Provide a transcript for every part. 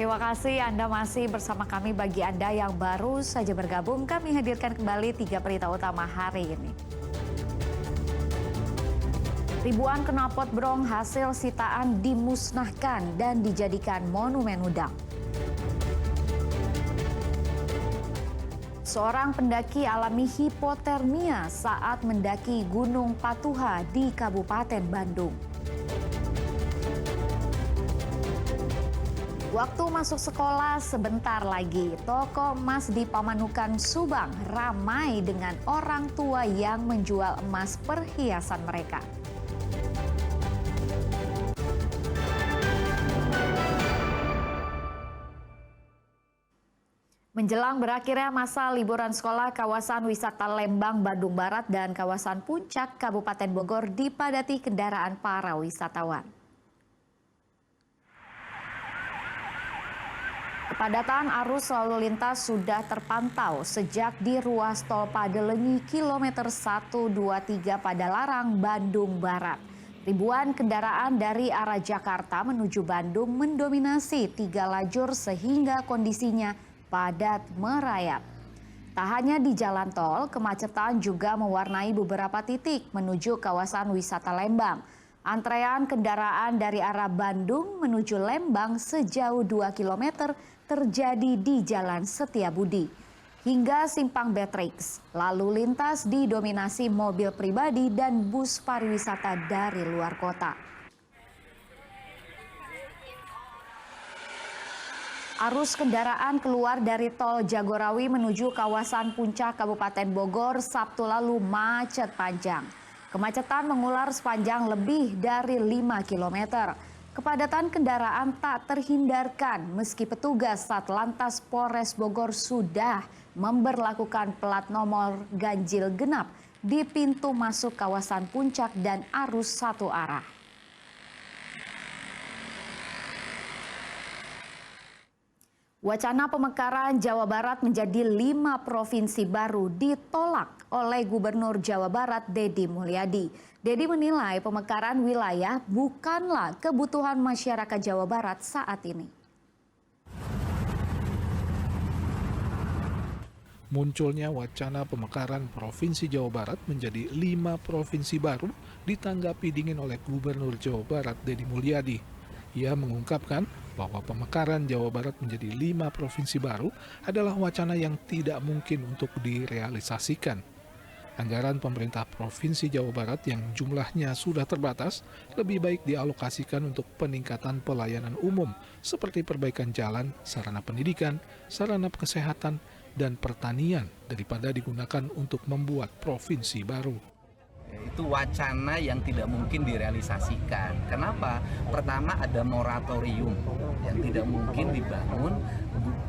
Terima kasih Anda masih bersama kami. Bagi Anda yang baru saja bergabung, kami hadirkan kembali 3 berita utama hari ini. Ribuan knalpot brong hasil sitaan dimusnahkan dan dijadikan monumen udang. Seorang pendaki alami hipotermia saat mendaki Gunung Patuha di Kabupaten Bandung. Waktu masuk sekolah sebentar lagi, toko emas di Pamanukan, Subang ramai dengan orang tua yang menjual emas perhiasan mereka. Menjelang berakhirnya masa liburan sekolah, kawasan wisata Lembang, Bandung Barat, dan kawasan Puncak, Kabupaten Bogor dipadati kendaraan para wisatawan. Kepadatan arus lalu lintas sudah terpantau sejak di ruas tol Padelenyi kilometer 123 Padalarang, Bandung Barat. Ribuan kendaraan dari arah Jakarta menuju Bandung mendominasi 3 lajur sehingga kondisinya padat merayap. Tak hanya di jalan tol, kemacetan juga mewarnai beberapa titik menuju kawasan wisata Lembang. Antrean kendaraan dari arah Bandung menuju Lembang sejauh 2 km terjadi di Jalan Setiabudi. Hingga Simpang Betrix, lalu lintas didominasi mobil pribadi dan bus pariwisata dari luar kota. Arus kendaraan keluar dari tol Jagorawi menuju kawasan Puncak Kabupaten Bogor Sabtu lalu macet panjang. Kemacetan mengular sepanjang lebih dari 5 km. Kepadatan kendaraan tak terhindarkan meski petugas Satlantas Polres Bogor sudah memberlakukan plat nomor ganjil genap di pintu masuk kawasan Puncak dan arus satu arah. Wacana pemekaran Jawa Barat menjadi 5 provinsi baru ditolak oleh Gubernur Jawa Barat Deddy Mulyadi. Deddy menilai pemekaran wilayah bukanlah kebutuhan masyarakat Jawa Barat saat ini. Munculnya wacana pemekaran Provinsi Jawa Barat menjadi 5 provinsi baru ditanggapi dingin oleh Gubernur Jawa Barat Deddy Mulyadi. Ia mengungkapkan bahwa pemekaran Jawa Barat menjadi 5 provinsi baru adalah wacana yang tidak mungkin untuk direalisasikan. Anggaran pemerintah Provinsi Jawa Barat yang jumlahnya sudah terbatas lebih baik dialokasikan untuk peningkatan pelayanan umum seperti perbaikan jalan, sarana pendidikan, sarana kesehatan, dan pertanian daripada digunakan untuk membuat provinsi baru. Itu wacana yang tidak mungkin direalisasikan. Kenapa? Pertama, ada moratorium yang tidak mungkin dibangun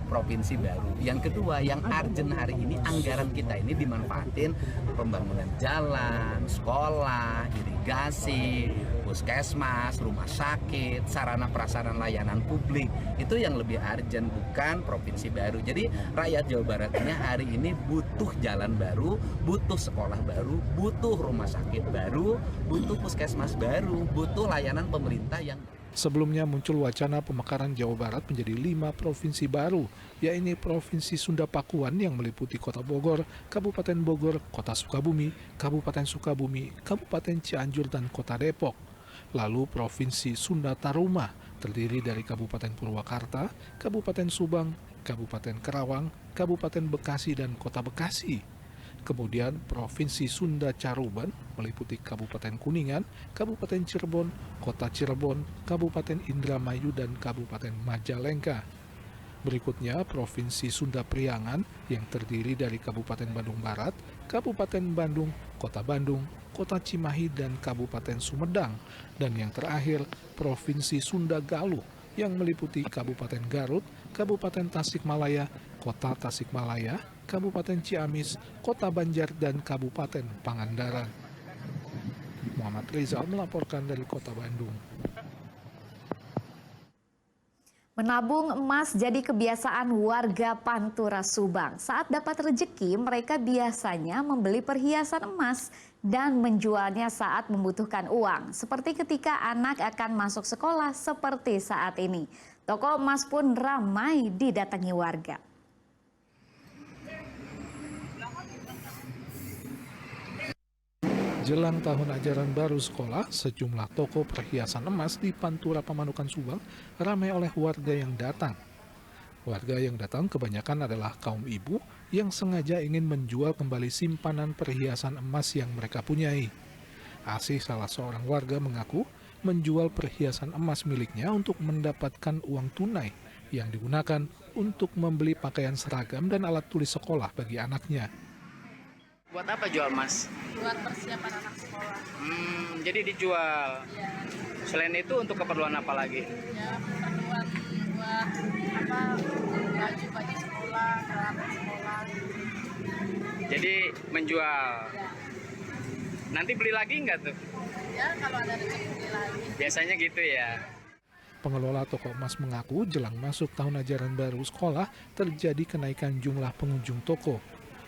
provinsi baru. Yang kedua, yang urgent hari ini anggaran kita ini dimanfaatin pembangunan jalan, sekolah, irigasi, puskesmas, rumah sakit, sarana prasarana layanan publik. Itu yang lebih urgent, bukan provinsi baru. Jadi rakyat Jawa Barat ini hari ini butuh jalan baru, butuh sekolah baru, butuh rumah sakit baru, butuh puskesmas baru, butuh layanan pemerintah yang... Sebelumnya muncul wacana pemekaran Jawa Barat menjadi 5 provinsi baru, yaitu Provinsi Sunda Pakuan yang meliputi Kota Bogor, Kabupaten Bogor, Kota Sukabumi, Kabupaten Sukabumi, Kabupaten Cianjur, dan Kota Depok. Lalu Provinsi Sunda Taruma terdiri dari Kabupaten Purwakarta, Kabupaten Subang, Kabupaten Karawang, Kabupaten Bekasi, dan Kota Bekasi. Kemudian Provinsi Sunda Caruban meliputi Kabupaten Kuningan, Kabupaten Cirebon, Kota Cirebon, Kabupaten Indramayu, dan Kabupaten Majalengka. Berikutnya Provinsi Sunda Priangan yang terdiri dari Kabupaten Bandung Barat, Kabupaten Bandung, Kota Cimahi, dan Kabupaten Sumedang. Dan yang terakhir Provinsi Sunda Galuh yang meliputi Kabupaten Garut, Kabupaten Tasikmalaya, Kota Tasikmalaya, Kabupaten Ciamis, Kota Banjar, dan Kabupaten Pangandaran. Muhammad Rizal melaporkan dari Kota Bandung. Menabung emas jadi kebiasaan warga Pantura Subang. Saat dapat rezeki, mereka biasanya membeli perhiasan emas dan menjualnya saat membutuhkan uang. Seperti ketika anak akan masuk sekolah seperti saat ini. Toko emas pun ramai didatangi warga. Jelang tahun ajaran baru sekolah, sejumlah toko perhiasan emas di Pantura Pamanukan Subang ramai oleh warga yang datang. Warga yang datang kebanyakan adalah kaum ibu yang sengaja ingin menjual kembali simpanan perhiasan emas yang mereka punyai. Asih, salah seorang warga, mengaku menjual perhiasan emas miliknya untuk mendapatkan uang tunai yang digunakan untuk membeli pakaian seragam dan alat tulis sekolah bagi anaknya. Buat apa jual emas? Buat persiapan anak sekolah. Jadi dijual. Ya, Selain itu untuk keperluan apa lagi? ya buat baju sekolah, peralatan sekolah. Jadi menjual. Ya, Nanti beli lagi nggak tuh? ya kalau ada rezeki lagi. Biasanya gitu ya. Pengelola toko emas mengaku jelang masuk tahun ajaran baru sekolah terjadi kenaikan jumlah pengunjung toko.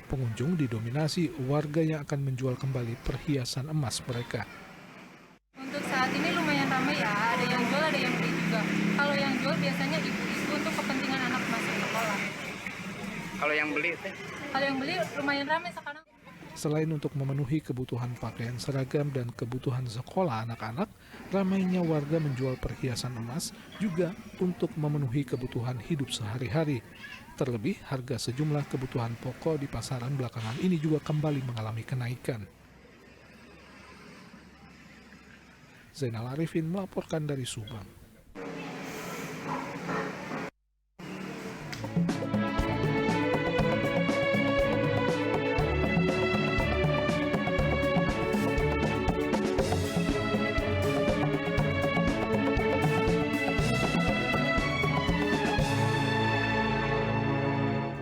Pengunjung didominasi warga yang akan menjual kembali perhiasan emas mereka. Untuk saat ini lumayan ramai ya, ada yang jual, ada yang beli juga. Kalau yang jual biasanya ibu-ibu untuk kepentingan anak masuk sekolah. Kalau yang beli teh? Kalau yang beli lumayan ramai sekarang. Selain untuk memenuhi kebutuhan pakaian seragam dan kebutuhan sekolah anak-anak, ramainya warga menjual perhiasan emas juga untuk memenuhi kebutuhan hidup sehari-hari. Terlebih, harga sejumlah kebutuhan pokok di pasaran belakangan ini juga kembali mengalami kenaikan. Zainal Arifin melaporkan dari Subang.